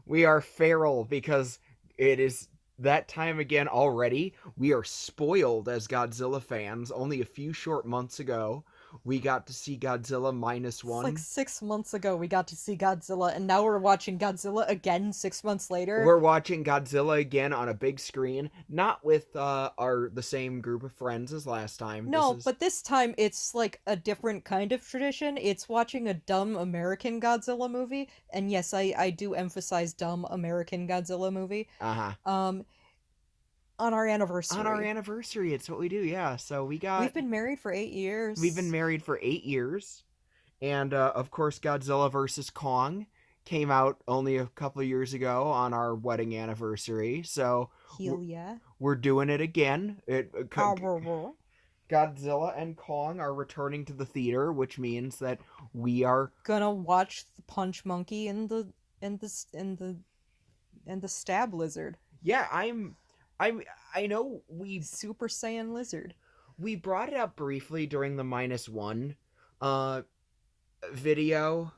We are feral because it is that time again already. We are spoiled as Godzilla fans. Only a few short months ago, we got to see Godzilla minus It's like one. 6 months ago we got to see Godzilla, and now we're watching Godzilla again 6 months later. We're watching Godzilla again on a big screen, not with the same group of friends as last time. This No, is but this time it's like a different kind of tradition. It's watching a dumb American Godzilla movie, and yes, I do emphasize dumb American Godzilla movie. uh-huh. Um, on our On our anniversary. anniversary, it's what we do. Yeah, so We've been married for 8 we've been years. married for 8 years. And of course, Godzilla versus Kong came out only a couple of years ago on our wedding anniversary. So we're, Hell yeah. we're doing it again. Arr. Godzilla and Kong are returning to the theater, which means that we are. Gonna watch the Punch Monkey and the Stab Lizard. Yeah, I'm. I know Super Saiyan Lizard. we brought it up briefly during the minus one, uh, video,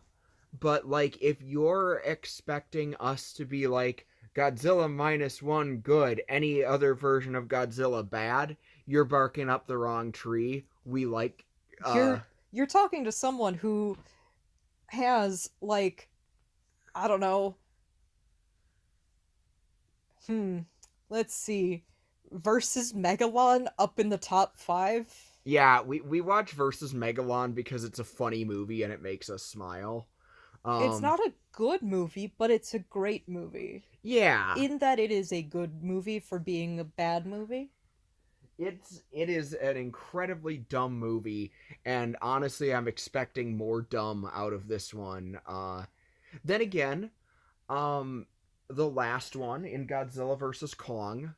but like if you're expecting us to be like Godzilla minus one good, any other version of Godzilla bad, you're barking up the wrong tree. We like uh You're talking to someone who has like, I don't know. Hmm. Let's see. Versus Megalon up in the top 5. yeah, we watch versus Megalon because it's a funny movie and it makes us smile. It's Um not a good movie, but it's a great movie. yeah, In that it is a good movie for being a bad movie. it is an incredibly dumb movie, and honestly I'm expecting more dumb out of this one. Then again, um the last one in Godzilla versus Kong,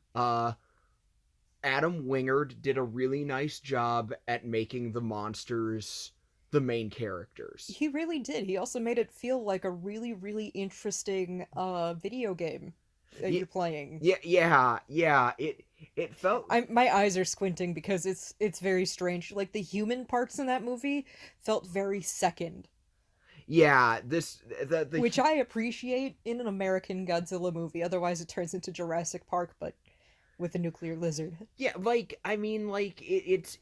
Adam Wingard did a really nice job at making the monsters the main characters. He really did. He also made it feel like a really, really interesting video game that Yeah, you're playing. yeah. It felt My eyes are squinting because it's very strange. Like the human parts in that movie felt very second, yeah. This the which I appreciate in an American Godzilla movie. Otherwise, it turns into Jurassic Park, but with a nuclear lizard. yeah. Like I mean, like it's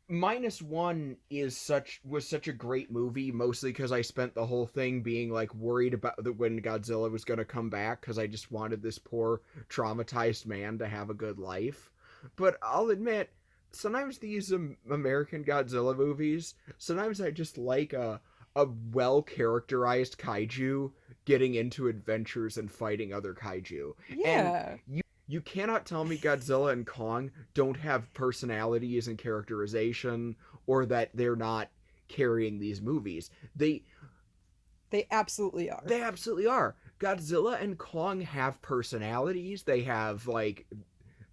minus one is such was such a great movie, mostly because I spent the whole thing being like worried about when Godzilla was going to come back, because I just wanted this poor traumatized man to have a good life. But I'll admit, sometimes these American Godzilla movies, sometimes I just like a well characterized kaiju getting into adventures and fighting other kaiju. And Yeah, you cannot tell me Godzilla and Kong don't have personalities and characterization, or that they're not carrying these movies. they absolutely are. They absolutely are. Godzilla and Kong have personalities. They have like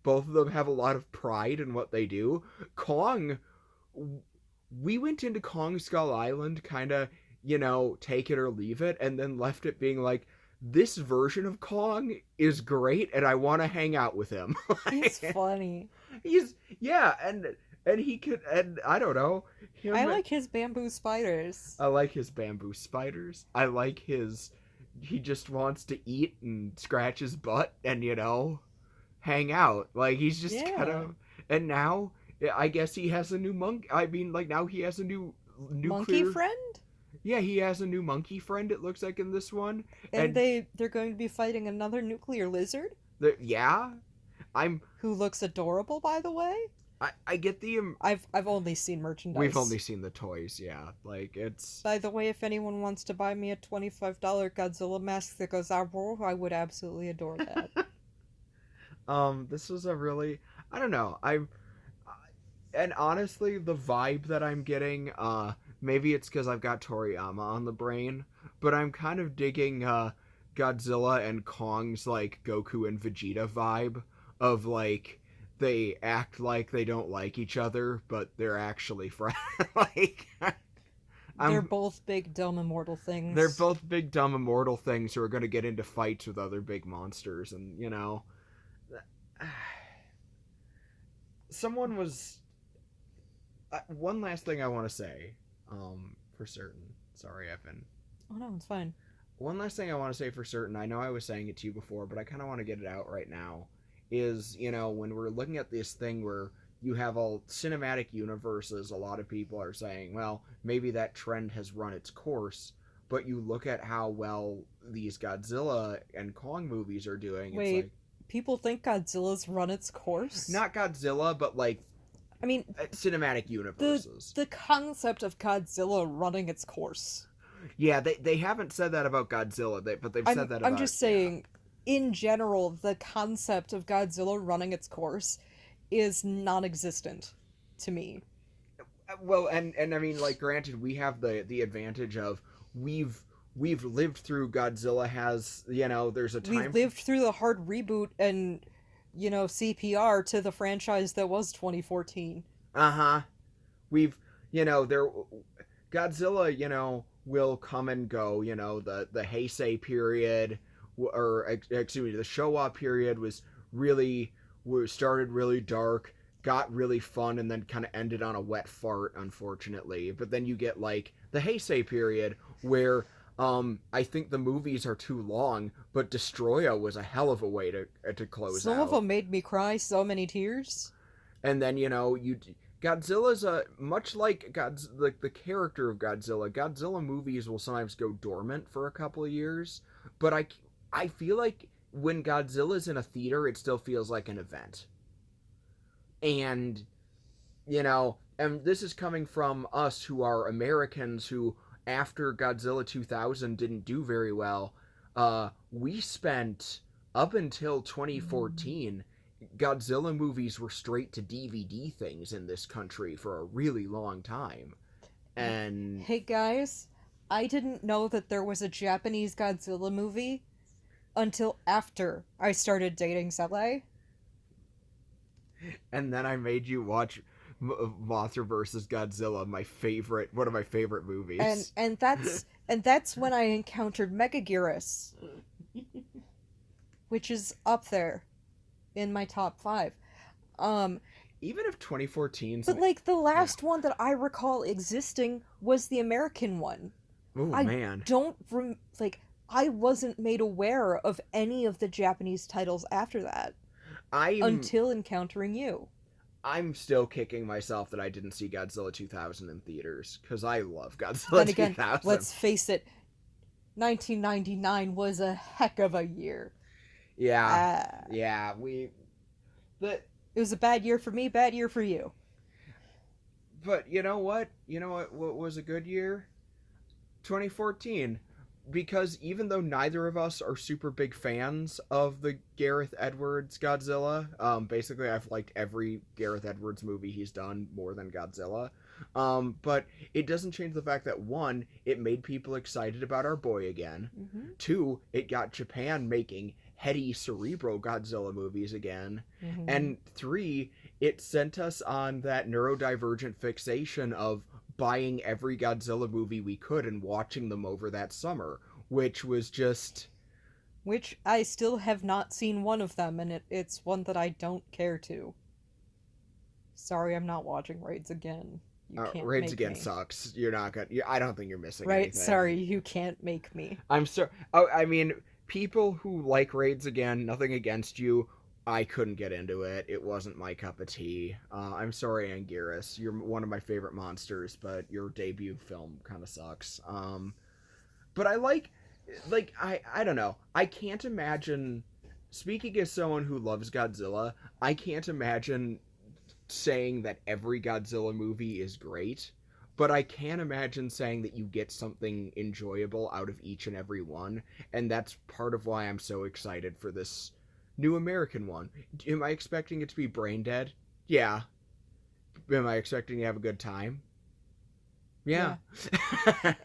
both of them have a lot of pride in what they do. Kong, we went into Kong Skull Island kind of, take it or leave it, and then left it being like, this version of Kong is great and I want to hang out with him. He's funny. He's yeah, and he could, and I don't know, I him. like his bamboo spiders. I like his bamboo spiders. I like his, he just wants to eat and scratch his butt and hang out. Like he's just kind Yeah. of, and now I guess he has a new monk. I mean, like now he has a new Monkey nuclear. friend? Yeah, he has a new monkey friend. It looks like in this one, And and they're going to be fighting another nuclear lizard yeah, I'm. who looks adorable, by the way. I get the. I've only seen We've only merchandise. seen the toys. Yeah, like it's. By the way, if anyone wants to buy me a $25 Godzilla mask that goes Arbo, I would absolutely adore that. This was a really. I don't know. And honestly, the vibe that I'm getting, maybe it's because I've got Toriyama on the brain, but I'm kind of digging Godzilla and Kong's like Goku and Vegeta vibe of like they act like they don't like each other, but they're actually friends. like They're I'm both big, dumb, immortal they're things. both big dumb immortal things who are going to get into fights with other big monsters, and someone was one last thing I want to say, for certain. Sorry, Evan. Oh no, it's fine. One last thing I want to say for certain. I know I was saying it to you before, but I kind of want to get it out right now. Is, when we're looking at this thing where you have all cinematic universes, a lot of people are saying, well, maybe that trend has run its course. But you look at how well these Godzilla and Kong movies are doing. It's Wait, like, people think Godzilla's run its course? not Godzilla, but like I mean, cinematic universes. the concept of Godzilla running its course. Yeah, they haven't said that about Godzilla, but they've said that about... I'm just saying, in general, the concept of Godzilla running its course is non-existent to me. Well, and I mean, like, granted, we have the advantage of we've lived through Godzilla has, there's a time... We've lived through the hard reboot and, CPR to the franchise that was 2014. Uh-huh. We've, there... Godzilla, will come and go, the Heisei period, or, excuse me, the Showa period was started really dark, got really fun, and then kind of ended on a wet fart, unfortunately. But then you get, like, the Heisei period, where I think the movies are too long, but Destroya was a hell of a way to close out. Some of them made me cry so many tears. And then, Godzilla's much like the character of Godzilla. Godzilla movies will sometimes go dormant for a couple of years, but I feel like when Godzilla's in a theater, it still feels like an event. And and this is coming from us who are Americans who, after Godzilla 2000 didn't do very well, we spent, up until 2014, Godzilla movies were straight to DVD things in this country for a really long time. And hey guys, I didn't know that there was a Japanese Godzilla movie until after I started dating Cele. And then I made you watch Monsterverse Godzilla, one of my favorite movies. And that's when I encountered Megaguirus, which is up there in my top 5. Even if 2014's... But, like, the last one that I recall existing was the American one. Oh, man. I wasn't made aware of any of the Japanese titles after that. Until encountering you. I'm still kicking myself that I didn't see Godzilla 2000 in theaters, because I love Godzilla then again, 2000. Let's face it, 1999 was a heck of a year. Yeah. It was a bad year for me, bad year for you. But you know what? What was a good year? 2014. Because even though neither of us are super big fans of the Gareth Edwards Godzilla, basically I've liked every Gareth Edwards movie he's done more than Godzilla, but it doesn't change the fact that, 1, it made people excited about our boy again, 2, it got Japan making heady, cerebral Godzilla movies again, and 3, it sent us on that neurodivergent fixation of buying every Godzilla movie we could and watching them over that summer, which was just... Which I still have not seen one of them, and it's one that I don't care to. Sorry, I'm not watching Raids Again. You can't Raids make Again me. Sucks. You're not gonna... I don't think you're missing right, anything. sorry, you can't make me. I'm sorry. Oh, I mean, people who like Raids Again, nothing against you, I couldn't get into it. It wasn't my cup of tea. I'm sorry, Anguirus. You're one of my favorite monsters, but your debut film kind of sucks. But I I don't know. I can't imagine, speaking as someone who loves Godzilla, I can't imagine saying that every Godzilla movie is great, but I can imagine saying that you get something enjoyable out of each and every one, and that's part of why I'm so excited for this new American one. Am I expecting it to be brain dead? Yeah. Am I expecting to have a good time? Yeah.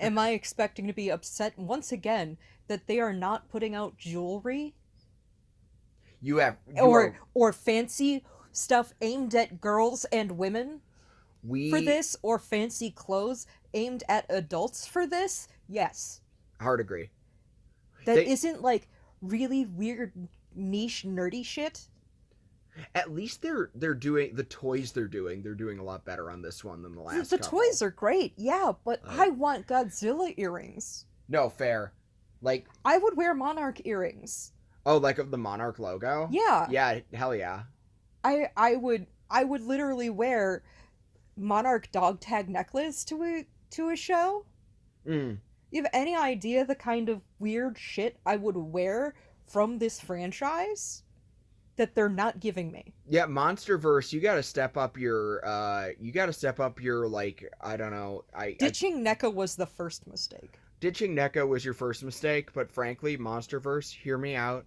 Am I expecting to be upset once again that they are not putting out jewelry? Or fancy stuff aimed at girls and women for this, or fancy clothes aimed at adults for this? Yes. Hard agree. That isn't like really weird niche nerdy shit. At least they're doing the toys they're doing a lot better on this one than the last The couple. toys are great, yeah, but I want Godzilla earrings. No, fair. Like, I would wear Monarch earrings. oh, like of the Monarch logo? Yeah. Yeah, hell yeah. I would literally wear Monarch dog tag necklace to a show. Mm. You have any idea the kind of weird shit I would wear from this franchise that they're not giving me? Yeah, Monsterverse, you gotta step up your, like, I don't know, Ditching NECA was the first mistake. Ditching NECA was your first mistake, but frankly, Monsterverse, hear me out.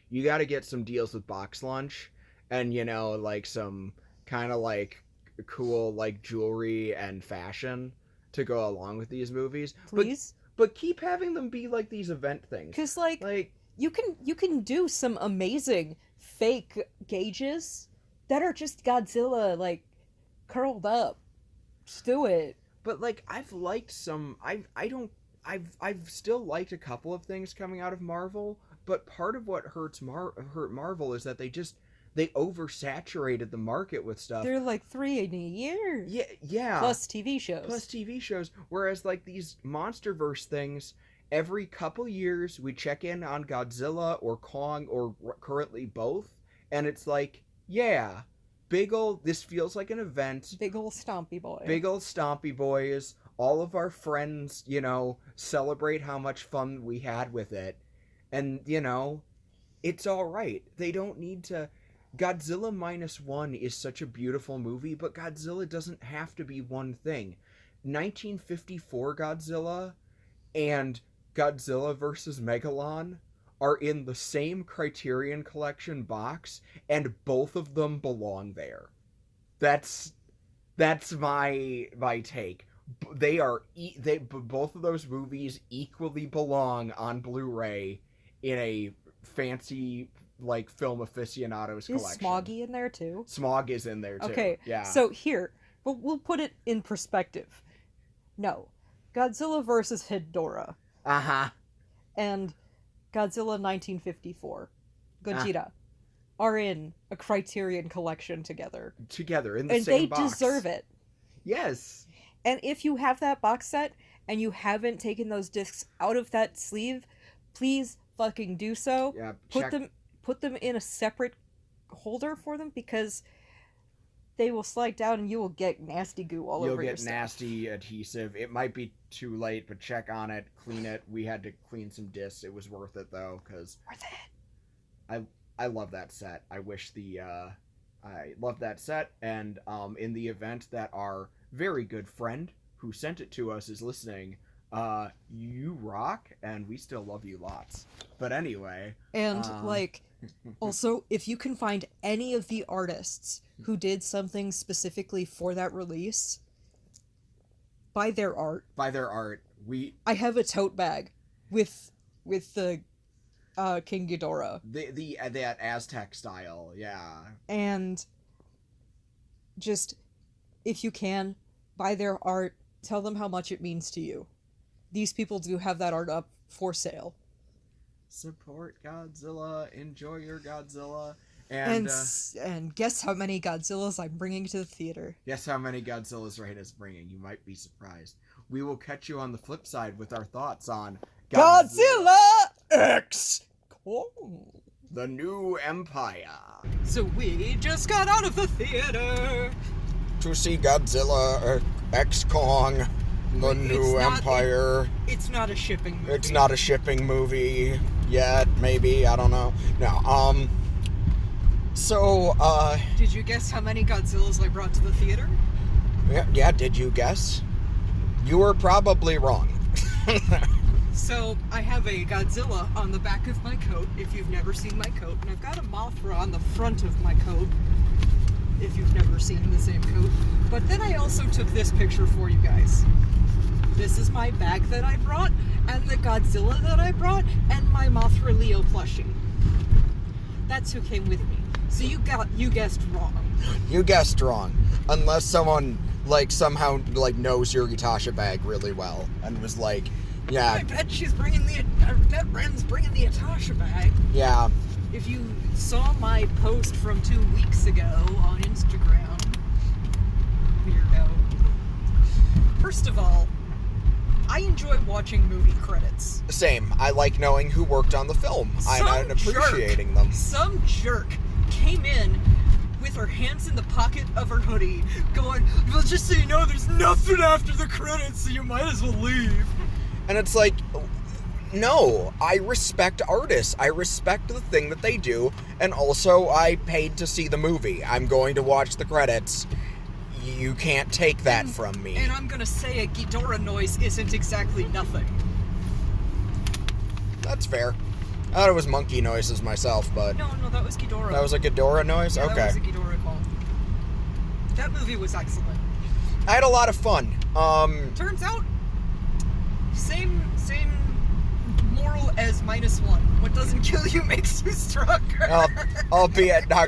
You gotta get some deals with Box Lunch, and, you know, like, some kind of, like, cool, like, jewelry and fashion to go along with these movies. Please? But keep having them be, like, these event things. Because, like, you can do some amazing fake gauges that are just Godzilla, like, curled up. Just do it. But, like, I've liked some... I've still liked a couple of things coming out of Marvel, but part of what hurt Marvel is that they oversaturated the market with stuff. They're like 3 in a year. Yeah. Plus TV shows. Whereas, like, these Monsterverse things, every couple years we check in on Godzilla or Kong or currently both, and it's like, yeah, this feels like an event. Big ol' stompy boys. All of our friends, you know, celebrate how much fun we had with it. And, you know, it's all right. They don't need to... Godzilla -1 is such a beautiful movie, but Godzilla doesn't have to be one thing. 1954 Godzilla and Godzilla vs. Megalon are in the same Criterion Collection box, and both of them belong there. That's my take. Both of those movies equally belong on Blu-ray in a fancy, like, film aficionados collection. Is Smoggy in there too? Smog is in there too. Okay, yeah. So here, we'll put it in perspective. No, Godzilla vs. Hedorah. And Godzilla 1954, Gojira, are in a Criterion Collection together in the same box. And they deserve it. Yes. And if you have that box set and you haven't taken those discs out of that sleeve, please fucking do so. Yeah. Put them in a separate holder for them, because they will slide down and you will get nasty goo all over your You'll stuff. get nasty adhesive. It might be too late, but check on it, clean it. We had to clean some discs. It was worth it though, because Worth it. I love that set. I love that set, and in the event that our very good friend who sent it to us is listening, you rock, and we still love you lots. But anyway, and also, if you can find any of the artists who did something specifically for that release, buy their art. I have a tote bag with the King Ghidorah. That Aztec style, yeah. And just, if you can, buy their art. Tell them how much it means to you. These people do have that art up for sale. Support Godzilla. Enjoy your Godzilla. And guess how many Godzillas I'm bringing to the theater. Guess how many Godzillas Rena's bringing. You might be surprised. We will catch you on the flip side with our thoughts on Godzilla X Kong, the New Empire. So we just got out of the theater to see Godzilla X Kong, the New Empire. It's not a shipping movie. It's not a shipping movie yet, maybe. I don't know. No, So, did you guess how many Godzillas I brought to the theater? Yeah, did you guess? You were probably wrong. So, I have a Godzilla on the back of my coat, if you've never seen my coat, and I've got a Mothra on the front of my coat, if you've never seen the same coat. But then I also took this picture for you guys. This is my bag that I brought, and the Godzilla that I brought, and my Mothra Leo plushie. That's who came with me. So you guessed wrong. You guessed wrong. Unless someone, somehow, knows your Yatasha bag really well, and was like, yeah. I bet Ren's bringing the Yatasha bag. Yeah. if you saw my post from 2 weeks ago on Instagram, weirdo. First of all, I enjoy watching movie credits. Same. I like knowing who worked on the film. I'm appreciating them. Some jerk came in with her hands in the pocket of her hoodie, going, well, just so you know, there's nothing after the credits, so you might as well leave. And it's like, no, I respect artists. I respect the thing that they do, and also I paid to see the movie. I'm going to watch the credits. You can't take that from me. And I'm gonna say a Ghidorah noise isn't exactly nothing. That's fair. I thought it was monkey noises myself, but... No, that was Ghidorah. That was a Ghidorah noise? Yeah, okay. that was a Ghidorah call. That movie was excellent. I had a lot of fun. Turns out, same moral as -1. What doesn't kill you makes you stronger. Albeit not...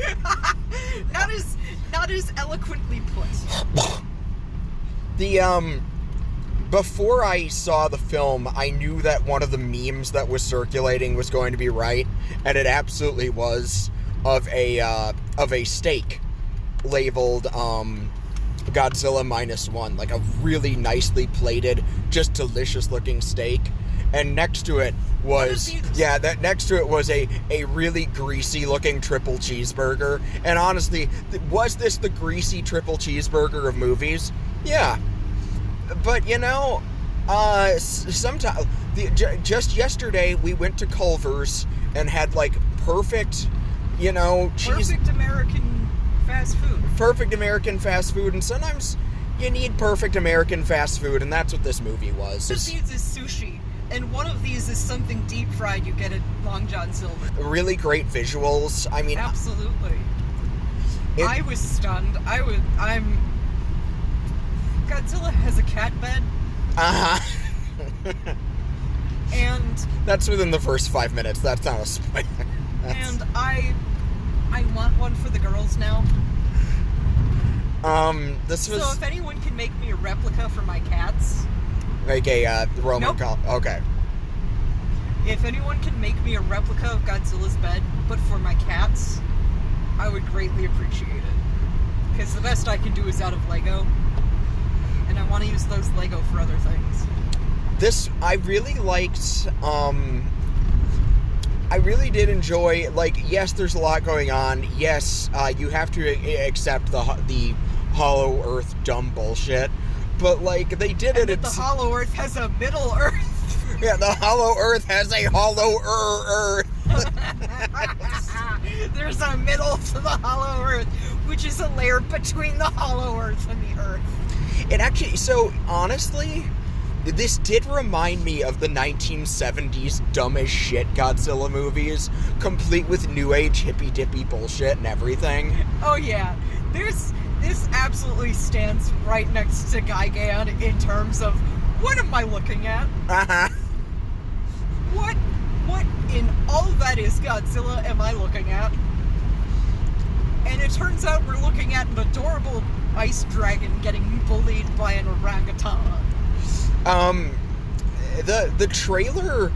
not as eloquently put. Before I saw the film, I knew that one of the memes that was circulating was going to be right, and it absolutely was, of a steak labeled Godzilla -1, like a really nicely plated, just delicious looking steak. And next to it was a really greasy looking triple cheeseburger. And honestly, was this the greasy triple cheeseburger of movies? Yeah. But sometimes just yesterday we went to Culver's and had like perfect, Perfect American fast food. Perfect American fast food, and sometimes you need perfect American fast food, and that's what this movie was. This needs is sushi. And one of these is something deep fried you get at Long John Silver. Really great visuals. I mean... Absolutely. I was stunned. Godzilla has a cat bed. Uh-huh. And... That's within the first 5 minutes. That's not a spoiler. And I want one for the girls now. So if anyone can make me a replica for my cats... Like a Roman... Nope. Okay. If anyone can make me a replica of Godzilla's bed, but for my cats, I would greatly appreciate it. Because the best I can do is out of Lego, and I want to use those Lego for other things. I really liked, I really did enjoy, like, yes, there's a lot going on. Yes, you have to accept the Hollow Earth dumb bullshit. But, like, they did it. The Hollow Earth has a Middle Earth. Yeah, the Hollow Earth has a Hollow Earth. There's a middle to the Hollow Earth, which is a layer between the Hollow Earth and the Earth. It actually, so, honestly, this did remind me of the 1970s dumb as shit Godzilla movies, complete with new age hippy-dippy bullshit and everything. Oh, yeah. This absolutely stands right next to Gigan in terms of, what am I looking at? Uh-huh. What in all that is Godzilla am I looking at? And it turns out we're looking at an adorable ice dragon getting bullied by an orangutan. The trailer,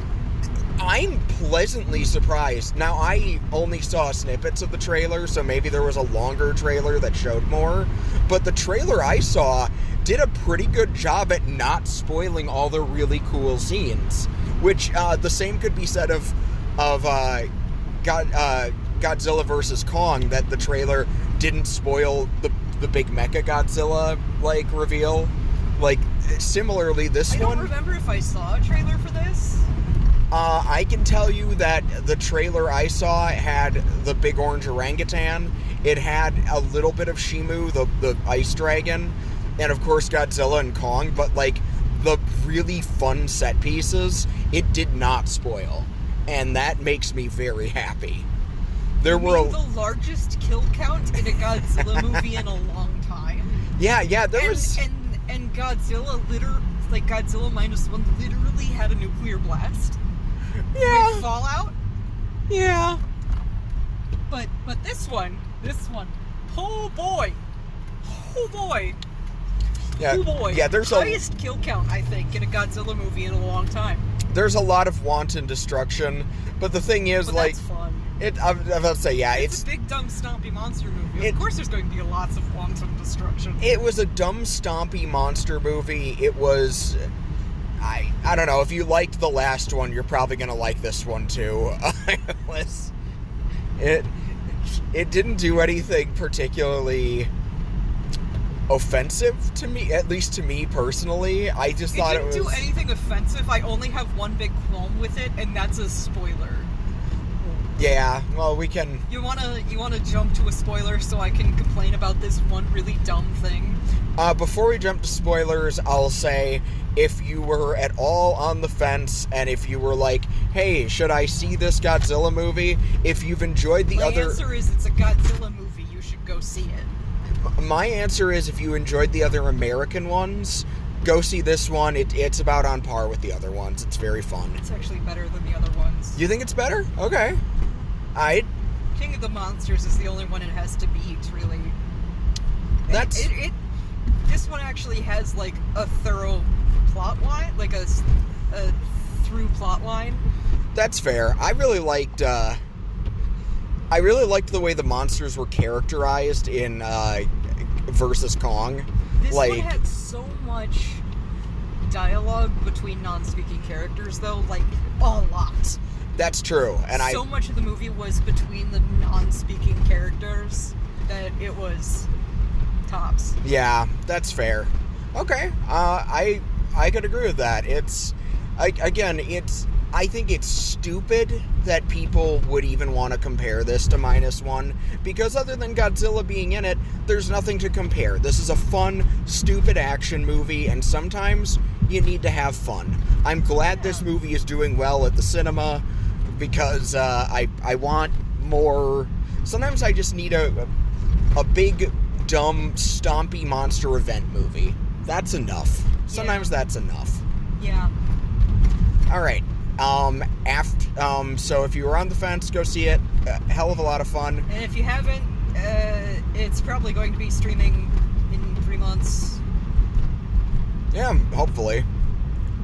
I'm pleasantly surprised. Now, I only saw snippets of the trailer, so maybe there was a longer trailer that showed more, but the trailer I saw did a pretty good job at not spoiling all the really cool scenes, which, the same could be said of Godzilla vs. Kong, that the trailer didn't spoil the big Mecha Godzilla, like, reveal. Like, similarly, this one... I don't remember if I saw a trailer for this. I can tell you that the trailer I saw had the big orange orangutan. It had a little bit of Shimu, the ice dragon, and of course Godzilla and Kong, but like the really fun set pieces, it did not spoil. And that makes me very happy. There were the largest kill count in a Godzilla movie in a long time. Yeah, there was... And Godzilla Godzilla -1 literally had a nuclear blast. Yeah. With Fallout. Yeah. But this one, oh boy. Yeah. Oh boy. Yeah, there's highest kill count, I think, in a Godzilla movie in a long time. There's a lot of wanton destruction, but the thing is, but like, that's fun. I'm about to say, yeah, it's a big, dumb, stompy monster movie. Of course there's going to be lots of wanton destruction. It was a dumb, stompy monster movie. It was... I don't know, if you liked the last one, you're probably going to like this one, too. It didn't do anything particularly offensive to me, at least to me personally. I just thought it was... It didn't do anything offensive. I only have one big qualm with it, and that's a spoiler. Yeah, well, we can... You wanna jump to a spoiler so I can complain about this one really dumb thing? Before we jump to spoilers, I'll say, if you were at all on the fence, and if you were like, hey, should I see this Godzilla movie? If you've enjoyed the other... My answer is it's a Godzilla movie. You should go see it. My answer is if you enjoyed the other American ones, go see this one. It's about on par with the other ones. It's very fun. It's actually better than the other ones. You think it's better? Okay. King of the Monsters is the only one it has to beat, really. That's... This one actually has, like, a thorough plot line, like a through plot line. That's fair. I really liked the way the monsters were characterized in versus Kong. This one had so much dialogue between non-speaking characters, though, like, a lot. That's true, and so much of the movie was between the non-speaking characters that it was tops. Yeah, that's fair. Okay, I could agree with that. I think it's stupid that people would even want to compare this to -1, because other than Godzilla being in it, there's nothing to compare. This is a fun, stupid action movie, and sometimes you need to have fun. I'm glad this movie is doing well at the cinema, because I want more... Sometimes I just need a big, dumb, stompy monster event movie. That's enough. Sometimes that's enough. Yeah. Alright. So if you were on the fence, go see it. Hell of a lot of fun. And if you haven't, it's probably going to be streaming in 3 months. Yeah, hopefully.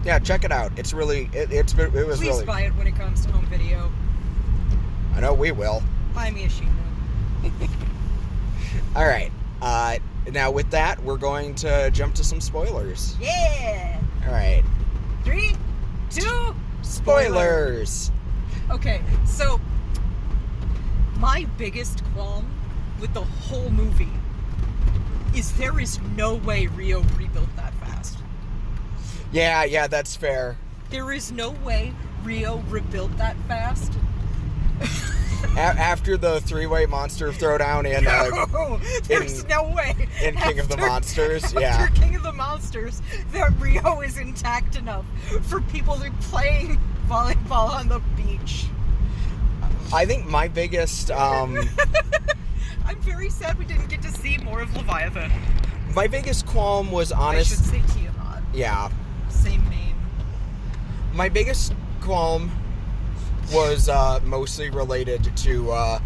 Yeah, check it out. It's really, it was Please really... Please buy it when it comes to home video. I know we will. Buy me a Shino. Alright. Now with that, we're going to jump to some spoilers. Yeah! Alright. 3, 2... Spoilers! Okay, so my biggest qualm with the whole movie is there is no way Rio rebuilt that fast. Yeah, that's fair. There is no way Rio rebuilt that fast. After the 3-way monster throwdown in... No! There's no way! In King of the Monsters, yeah. After King of the Monsters, that Rio is intact enough for people to be playing volleyball on the beach. I think my biggest... I'm very sad we didn't get to see more of Leviathan. My biggest qualm was honest... I should say Tiamat. Yeah. Same name. My biggest qualm was mostly related to,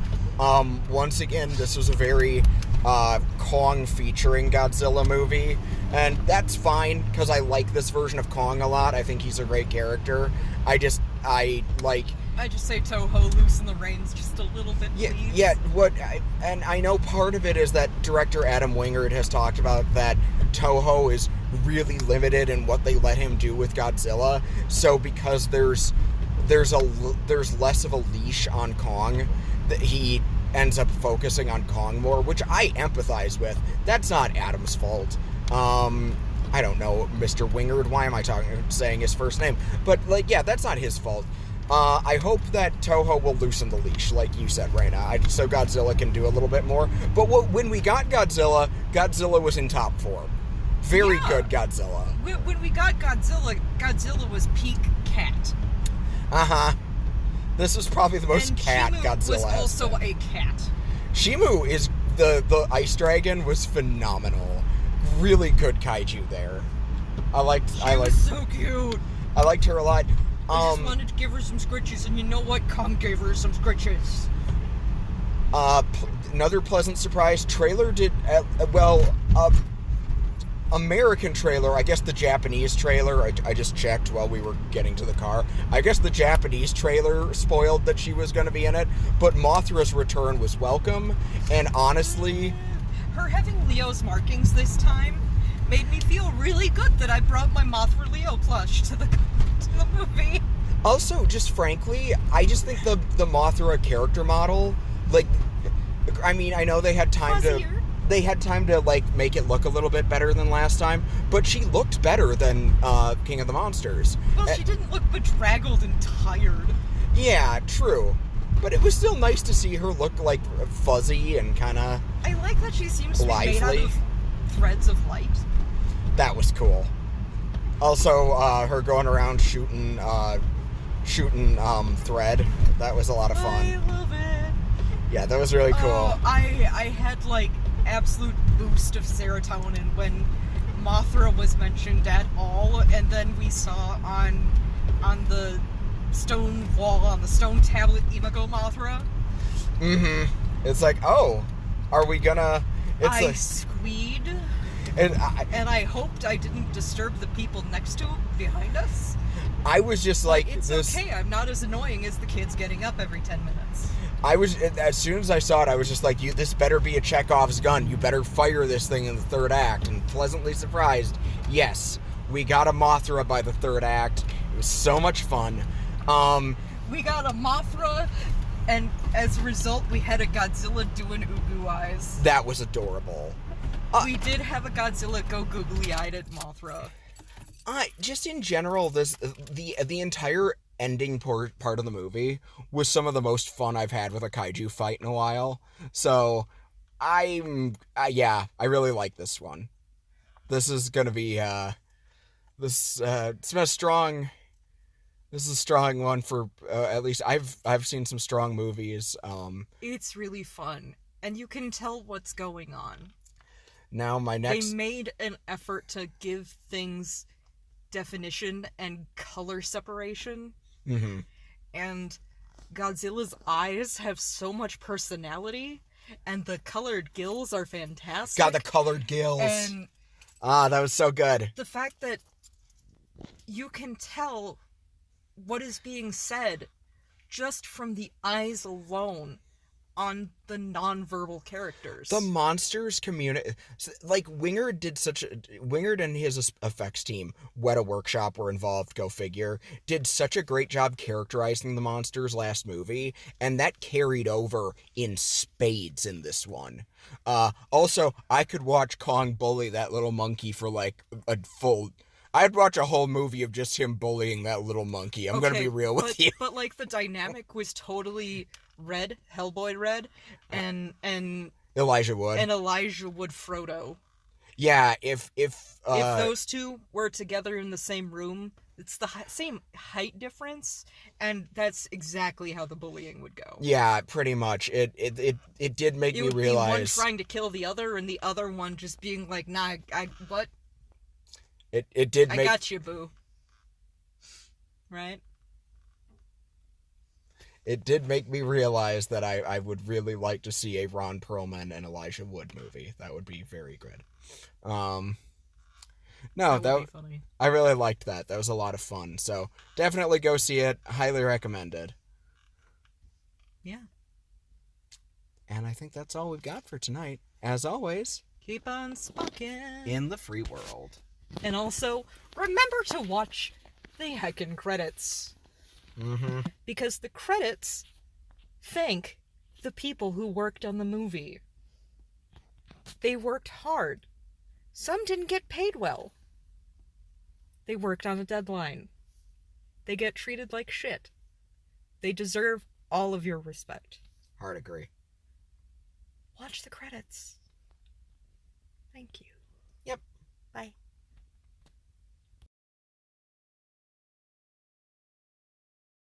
once again, this was a very Kong featuring Godzilla movie, and that's fine, because I like this version of Kong a lot. I think he's a great character. I just say Toho, loosen the reins just a little bit, please. Yeah, and I know part of it is that director Adam Wingard has talked about that Toho is really limited in what they let him do with Godzilla, so because there's less of a leash on Kong, that he ends up focusing on Kong more, which I empathize with. That's not Adam's fault. I don't know, Mr. Wingard, why am I saying his first name? But, that's not his fault. I hope that Toho will loosen the leash, like you said, Rena, so Godzilla can do a little bit more. But when we got Godzilla, Godzilla was in top form. Very good Godzilla. When we got Godzilla, Godzilla was peak cat. Uh-huh. This was probably the most cat Shimu Godzilla was also has been. a cat. Shimu is... The ice dragon was phenomenal. Really good kaiju there. She was so cute. I liked her a lot. I just wanted to give her some scritches, and you know what? Kong gave her some scritches. Another pleasant surprise. Trailer did... American trailer, I guess the Japanese trailer, I just checked while we were getting to the car. I guess the Japanese trailer spoiled that she was going to be in it, but Mothra's return was welcome, and honestly... Her having Leo's markings this time made me feel really good that I brought my Mothra Leo plush to the movie. Also, just frankly, I just think the Mothra character model, like, I mean, I know they had time Fuzzier. to like make it look a little bit better than last time, but she looked better than King of the Monsters. Well, she didn't look bedraggled and tired. Yeah, true. But it was still nice to see her look like fuzzy and kind of I like that she seems to be made out of threads of light. That was cool. Also, her going around shooting thread. That was a lot of fun. I love it. Yeah, that was really cool. Oh, I had like absolute boost of serotonin when Mothra was mentioned at all, and then we saw on the stone wall, on the stone tablet, Imago Mothra. Mm-hmm. It's like, oh, are we gonna... I squeed, and I hoped I didn't disturb the people next to behind us. I was just like... It's okay, I'm not as annoying as the kids getting up every 10 minutes. As soon as I saw it, I was just like, this better be a Chekhov's gun. You better fire this thing in the third act. And pleasantly surprised, yes, we got a Mothra by the third act. It was so much fun. We got a Mothra, and as a result, we had a Godzilla doing ooh eyes. That was adorable. We did have a Godzilla go googly-eyed at Mothra. Just in general, the entire ending part of the movie was some of the most fun I've had with a kaiju fight in a while. So, I really like this one. This is gonna be, it's a strong one for, at least I've seen some strong movies. It's really fun, and you can tell what's going on. Now they made an effort to give things definition and color separation. Mm-hmm. And Godzilla's eyes have so much personality, and the colored gills are fantastic. God, the colored gills. And that was so good. the fact that you can tell what is being said just from the eyes alone on the non-verbal characters. The monsters community, like Wingard and his effects team, Weta Workshop were involved, go figure, did such a great job characterizing the monsters last movie, and that carried over in spades in this one. Also, I could watch Kong bully that little monkey for like a full... I'd watch a whole movie of just him bullying that little monkey. I'm gonna be real with you. But like the dynamic was totally Red, Hellboy Red, and Elijah Wood. And Elijah Wood Frodo. Yeah, if those two were together in the same room, it's the same height difference, and that's exactly how the bullying would go. Yeah, pretty much. It did make me realize... It would be one trying to kill the other, and the other one just being like, nah, what? It did make... I got you, boo. Right? It did make me realize that I would really like to see a Ron Perlman and Elijah Wood movie. That would be very good. No, that would be funny. I really liked that. That was a lot of fun. So definitely go see it. Highly recommended. Yeah. And I think that's all we've got for tonight. As always, keep on spunking in the free world. And also, remember to watch the heckin' credits. Mm-hmm. Because the credits thank the people who worked on the movie. They worked hard. Some didn't get paid well. They worked on a deadline. They get treated like shit. They deserve all of your respect. Hard agree. Watch the credits. Thank you. Yep. Bye.